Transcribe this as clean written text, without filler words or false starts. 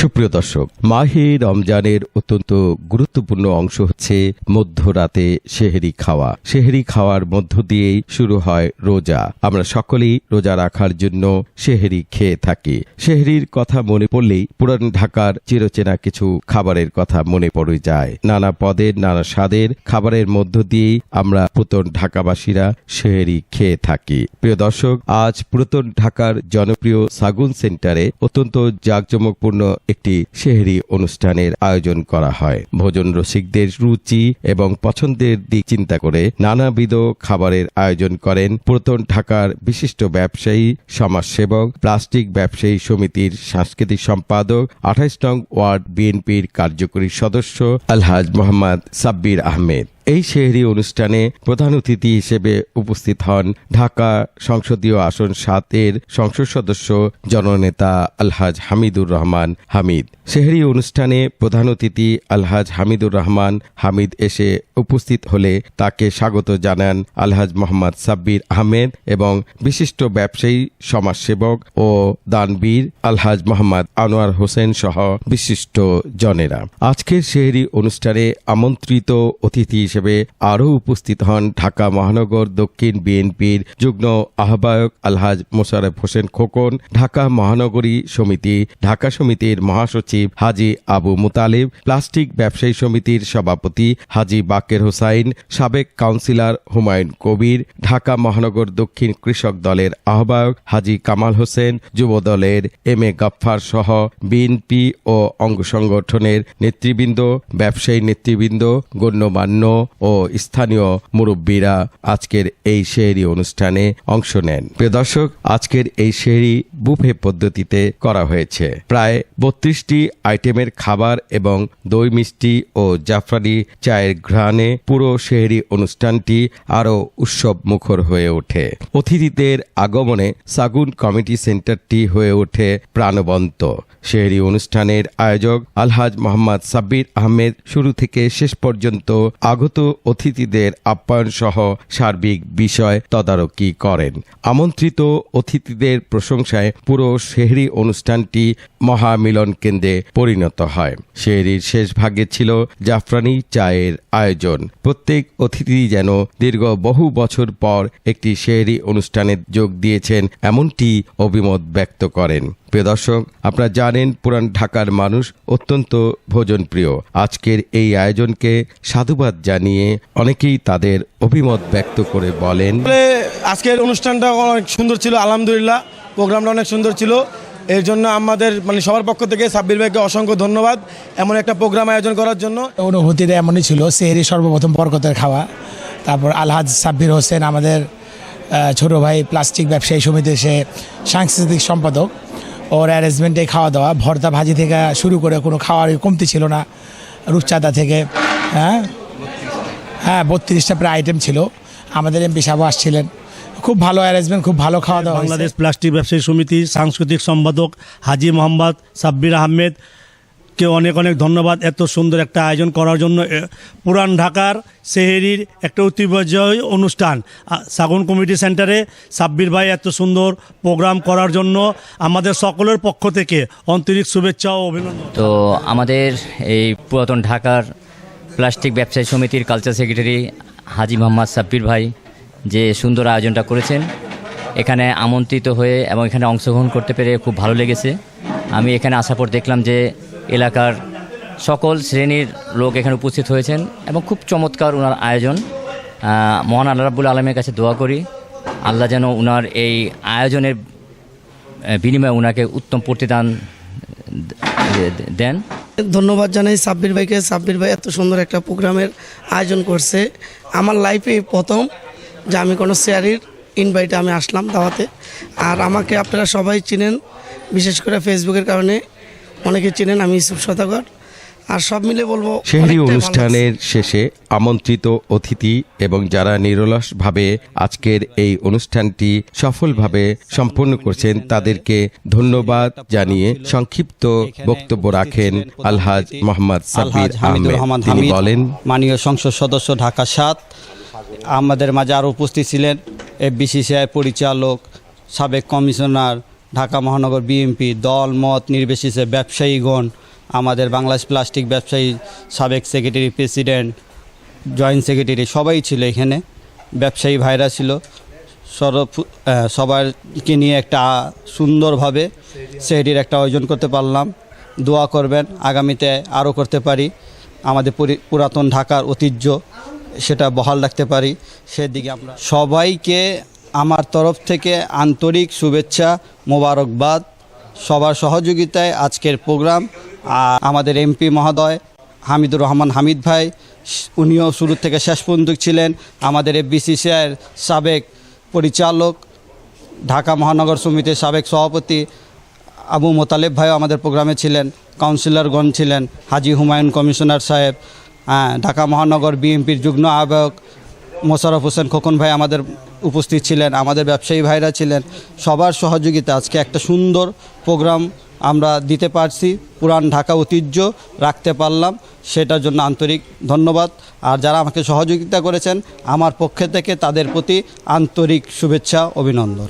সুপ্রিয় দর্শক, মাহে রমজানের অত্যন্ত গুরুত্বপূর্ণ অংশ হচ্ছে মধ্যরাতে সেহরি খাওয়া। সেহরি খাওয়ার মধ্য দিয়েই শুরু হয় রোজা। আমরা সকলেই রোজা রাখার জন্য সেহরি খেয়ে থাকি। সেহরির কথা মনে পড়লেই পুরান ঢাকার চিরচেনা কিছু খাবারের কথা মনে পড়ে যায়। নানা পদের নানা স্বাদের খাবারের মধ্য দিয়েই আমরা পুরাতন ঢাকাবাসীরা সেহরি খেয়ে থাকি। প্রিয় দর্শক, আজ পুরাতন ঢাকার জনপ্রিয় সাগুন সেন্টারে অত্যন্ত জাঁকজমকপূর্ণ একটি সেহরি অনুষ্ঠানের আয়োজন করা হয়। ভোজন রসিকদের রুচি এবং পছন্দের দিক চিন্তা করে নানাবিধ খাবারের আয়োজন করেন পুরাতন ঢাকার বিশিষ্ট ব্যবসায়ী, সমাজসেবক, প্লাস্টিক ব্যবসায়ী সমিতির সাংস্কৃতিক সম্পাদক, ২৮ নং ওয়ার্ড বিএনপির কার্যকরী সদস্য আলহাজ মোহাম্মদ সাব্বির আহমেদ। এই সেহরি অনুষ্ঠানে প্রধান অতিথি হিসেবে উপস্থিত হন ঢাকা সংসদীয় আসন ৭-এর সংসদ সদস্য জননেতা আলহাজ হামিদুর রহমান হামিদ। সেহরি অনুষ্ঠানে প্রধান অতিথি আলহাজ হামিদুর রহমান হামিদ এসে উপস্থিত হলে তাকে স্বাগত জানান আলহাজ মোহাম্মদ সাব্বির আহমেদ এবং বিশিষ্ট ব্যবসায়ী, সমাজসেবক ও দানবীর আলহাজ মোহাম্মদ আনোয়ার হোসেন সহ বিশিষ্ট জনেরা। আজকের সেহরি অনুষ্ঠানে আমন্ত্রিত অতিথি হিসেবে আরও উপস্থিত হন ঢাকা মহানগর দক্ষিণ বিএনপির যুগ্ম আহ্বায়ক আলহাজ মোশাররফ হোসেন খোকন, ঢাকা মহানগরী সমিতি ঢাকা সমিতির মহাসচিব হাজী আবু মুতালিব, প্লাস্টিক ব্যবসায়ী সমিতির সভাপতি হাজী বাকের হোসাইন, সাবেক কাউন্সিলর হুমায়ুন কবির, ঢাকা মহানগর দক্ষিণ কৃষক দলের আহ্বায়ক হাজী কামাল হোসেন, যুব দলের এম এ গাফফার সহ বিএনপি ও অঙ্গ সংগঠনের নেতৃবৃন্দ, ব্যবসায়ী নেতৃবৃন্দ, গণ্যমান্য ও স্থানীয় মুরব্বীরা আজকের এই সেহরি অনুষ্ঠানে অংশ নেন। প্রিয় দর্শক, আজকের এই সেহরি বুফে পদ্ধতিতে করা হয়েছে। প্রায় ৩২টি আইটেমের খাবার এবং দই, মিষ্টি ও জাফরানি চায়ের ঘ্রাণে পুরো সেহরি অনুষ্ঠানটি আরও উৎসব মুখর হয়ে ওঠে। অতিথিদের আগমনে সাগুন কমিটি সেন্টারটি হয়ে ওঠে প্রাণবন্ত। সেহরি অনুষ্ঠানের আয়োজক আলহাজ মোহাম্মদ সাব্বির আহমেদ শুরু থেকে শেষ পর্যন্ত আগত অতিথিদের আপ্যায়ন সহ সার্বিক বিষয় তদারকি করেন। আমন্ত্রিত অতিথিদের প্রশংসায় পুরো সেহরি অনুষ্ঠানটি মহামিলন কেন্দ্রে পরিণত হয়। সেহরির শেষ ভাগে ছিল জাফরানি চায়ের আয়োজন। প্রত্যেক অতিথি যেন দীর্ঘ বহু বছর পর একটি সেহরি অনুষ্ঠানে যোগ দিয়েছেন এমনটি অভিমত ব্যক্ত করেন। প্রিয় দর্শক, আপনারা জানেন পুরান ঢাকার মানুষ অত্যন্ত ভোজনপ্রিয়। আজকের এই আয়োজনকে সাধুবাদ জানিয়ে অনেকেই তাদের অভিমত ব্যক্ত করে বলেন, আজকের অনুষ্ঠানটা অনেক সুন্দর ছিল, আলহামদুলিল্লাহ প্রোগ্রামটা অনেক সুন্দর ছিল। এর জন্য আমাদের সবার পক্ষ থেকে সাব্বির ভাইকে অসংখ্য ধন্যবাদ এমন একটা প্রোগ্রাম আয়োজন করার জন্য। অনুভূতিটা এমনই ছিল, সেহরি সর্বপ্রথম বরকতের খাওয়া। তারপর আলহাজ সাব্বির হোসেন আমাদের ছোট ভাই, প্লাস্টিক ব্যবসায়ী সমিতির সে সাংস্কৃতিক সম্পাদক, ওর অ্যারেঞ্জমেন্টে খাওয়া দাওয়া, ভর্তা ভাজি থেকে শুরু করে কোনো খাওয়ার কমতি ছিল না। রূপচাঁদা থেকে হ্যাঁ ৩২টা প্রায় আইটেম ছিল। আমাদের এমপি সাহেব আসছিলেন, খুব ভালো অ্যারেঞ্জমেন্ট, খুব ভালো খাওয়া দাওয়া। বাংলাদেশ প্লাস্টিক ব্যবসায়ী সমিতি সাংস্কৃতিক সম্পাদক হাজী মোহাম্মদ সাব্বির আহমেদ কে অনেক অনেক ধন্যবাদ এত সুন্দর একটা আয়োজন করার জন্য। পুরান ঢাকার সেহরির একটা ঐতিহ্যবাহী অনুষ্ঠান সাগুন কমিটি সেন্টারে সাব্বির ভাই এত সুন্দর প্রোগ্রাম করার জন্য আমাদের সকলের পক্ষ থেকে আন্তরিক শুভেচ্ছা ও অভিনন্দন। তো আমাদের এই পুরাতন ঢাকার প্লাস্টিক ব্যবসায়ী সমিতির কালচার সেক্রেটারি হাজী মোহাম্মদ সাব্বির ভাই যে সুন্দর আয়োজনটা করেছেন, এখানে আমন্ত্রিত হয়ে এবং এখানে অংশগ্রহণ করতে পেরে খুব ভালো লেগেছে। আমি এখানে আসার পর দেখলাম যে এলাকার সকল শ্রেণীর লোক এখানে উপস্থিত হয়েছেন এবং খুব চমৎকার ওনার আয়োজন। মহান আল্লাহ রাব্বুল আলমের কাছে দোয়া করি আল্লাহ যেন ওনার এই আয়োজনের বিনিময়ে ওনাকে উত্তম প্রতিদান দেন। ধন্যবাদ জানাই সাব্বির ভাইকে। সাব্বির ভাই এত সুন্দর একটা প্রোগ্রামের আয়োজন করছে। আমার লাইফে প্রথম যে আমি কোনো শেয়ারির ইনভাইটে আমি আসলাম দাওয়াতে। আর আমাকে আপনারা সবাই চিনেন, বিশেষ করে ফেসবুকের কারণে অনেকে চিনেন, আমি ইউসুফ সওদাগর। আর সব মিলে বলবো, সেহরি অনুষ্ঠানের শেষে আমন্ত্রিত অতিথি এবং যারা নিরলসভাবে আজকের এই অনুষ্ঠানটি সফলভাবে সম্পন্ন করছেন তাদেরকে ধন্যবাদ জানিয়ে সংক্ষিপ্ত বক্তব্য রাখেন আলহাজ মোহাম্মদ সাব্বির আহমেদ। তিনি বলেন, মাননীয় সংসদ সদস্য ঢাকা ৭, আমাদের মাঝে আরও উপস্থিত ছিলেন এফবিসিসিআই পরিচালক, সাবেক কমিশনার ঢাকা মহানগর বিএনপি দল মত নির্বিশেষে ব্যবসায়ীগণ, আমাদের বাংলাদেশ প্লাস্টিক ব্যবসায়ী সাবেক সেক্রেটারি, প্রেসিডেন্ট, জয়েন্ট সেক্রেটারি সবাই ছিল এখানে, ব্যবসায়ী ভাইরা ছিল। সবাইকে নিয়ে একটা সুন্দরভাবে সেহরির একটা আয়োজন করতে পারলাম। দোয়া করবেন আগামীতে আরও করতে পারি, আমাদের পুরাতন ঢাকার ঐতিহ্য সেটা বহাল রাখতে পারি, সেদিকে আমরা সবাইকে আমার তরফ থেকে আন্তরিক শুভেচ্ছা, মোবারকবাদ। সবার সহযোগিতায় আজকের প্রোগ্রাম। আর আমাদের এমপি মহোদয় হামিদুর রহমান হামিদ ভাই, উনিও শুরু থেকে শেষ পর্যন্ত ছিলেন। আমাদের এফবিসিসিআইয়ের সাবেক পরিচালক, ঢাকা মহানগর সমিতির সাবেক সভাপতি আবু মোতালেব ভাইও আমাদের প্রোগ্রামে ছিলেন। কাউন্সিলরগণ ছিলেন, হাজি হুমায়ুন কমিশনার সাহেব, ঢাকা মহানগর বিএনপির যুগ্ম আহ্বায়ক মোশাররফ হোসেন খোকন ভাই আমাদের উপস্থিত ছিলেন, আমাদের ব্যবসায়ী ভাইরা ছিলেন। সবার সহযোগিতা আজকে একটা সুন্দর প্রোগ্রাম আমরা দিতে পারছি, পুরান ঢাকা ঐতিহ্য রাখতে পারলাম, সেটার জন্য আন্তরিক ধন্যবাদ। আর যারা আমাকে সহযোগিতা করেছেন আমার পক্ষ থেকে তাদের প্রতি আন্তরিক শুভেচ্ছা, অভিনন্দন।